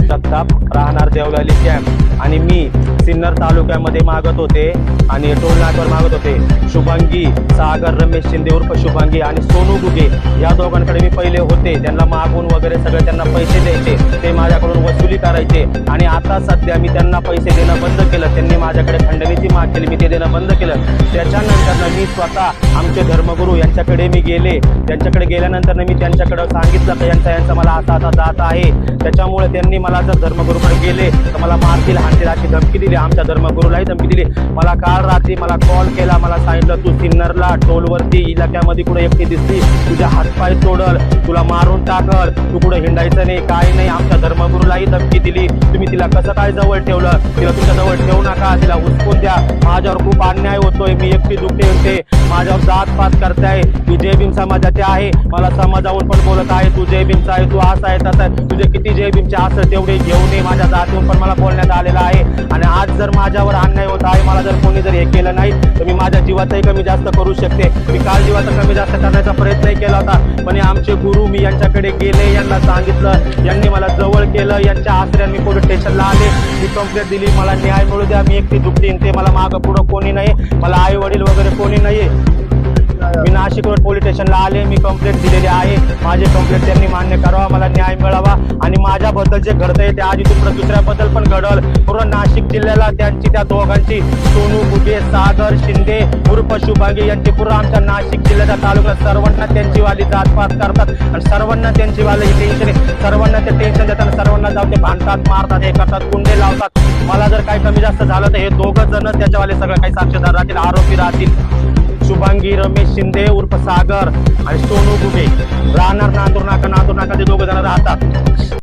जगताप राहणार देवलाली कॅम्प आणि मी सिन्नर तालुक्यामध्ये मागत होते आणि टोल नाक्यावर मागत होते। शुभांगी सागर रमेश शिंदे उर्फ शुभांगी आणि सोनू गुगे या दोघांकडे मी पहिले होते, त्यांना मागून वगैरे सगळे त्यांना पैसे द्यायचे, ते माझ्याकडून वसुली करायचे आणि आता सध्या मी त्यांना पैसे देणं बंद केलं। त्यांनी माझ्याकडे खंडणीची माग केली, मी ते देणं बंद केलं। त्याच्यानंतर मी स्वतः आमचे धर्मगुरू यांच्याकडे मी गेले, त्यांच्याकडे गेल्यानंतर मी त्यांच्याकडे सांगितलं की यांचा मला असा जात आहे, त्याच्यामुळे त्यांनी मला जर धर्मगुरूकडे गेले तर मला मारतील हाणतील अशी धमकी दिली। आमच्या धर्मगुरूलाही धमकी दिली। मला काल रात्री मला कॉल केला, मला सांगितलं तू सिन्नरला टोलवरती इलाक्यामध्ये कुठे एकटी दिसली, तुझ्या हातपाय तोडल, तुला मारून टाकल, तू कुठे हिंडायचं नाही काय नाही। आमच्या धर्मगुरूलाही धमकी दिली, तुम्ही तिला कसं काय जवळ ठेवलं, तिला तुमच्या जवळ ठेवू नका, तिला हुसकून द्या, माझ्यावर खूप अन्याय होतोय, मी एकटी दुखते होते, माझ्यावर जातपात करताय, मी जय भीम समाजाचे आहे, मला समाजावरून पण बोलत आहे तू जय भीमचा आहे, तू असं आहे तसं आहे, तुझे किती जय भीमचे असं तेवढे घेऊन ये, माझ्या जातीवरून पण मला बोलण्यात आलेलं आहे। आणि आज जर माझ्यावर अन्याय होत आहे, मला जर कोणी जर हे केलं नाही तर मी माझ्या जीवाचाही कमी जास्त करू शकते। मी काल जीवाचा कमी जास्त करण्याचा प्रयत्नही केला होता, पण आमचे गुरु मी यांच्याकडे गेले, यांना सांगितलं, यांनी मला जवळ केलं, यांच्या आश्रयाने मी पोलीस स्टेशनला आले, मी कंप्लेंट दिली, मला न्याय मिळू द्या, मी एकटी दुखतीन, ते मला मागं पुढं कोणी नाही, मला आई वडील वगैरे कोणी नाही। मी नाशिक रोड पोलीस स्टेशनला आले, मी कंप्लेंट दिलेली आहे, माझी कंप्लेंट त्यांनी मान्य करावा, मला न्याय मिळावा आणि माझ्याबद्दल जे घडतंय ते आधी दुसऱ्याबद्दल पण घडल। पूर्ण नाशिक जिल्ह्याला त्यांची त्या दोघांची सोनू गुगे सागर शिंदे उर्फ शुभांगी यांची पूर्ण आमच्या नाशिक जिल्ह्याच्या तालुक्यात सर्वांना त्यांची वाली जातपात करतात आणि सर्वांना त्यांची वाली टेन्शन आहे, सर्वांना ते टेन्शन देतात, सर्वांना जाऊन ते भांडतात, मारतात, हे करतात, गुंडे लावतात। मला जर काही कमी जास्त झालं तर हे दोघं जण त्याच्यावाले सगळं काही साक्षीदार राहतील, आरोपी राहतील। शुभांगी रमेश शिंदे उर्फ सागर आणि सोनू गुगे राहणार नांदूर नाका ते दोघं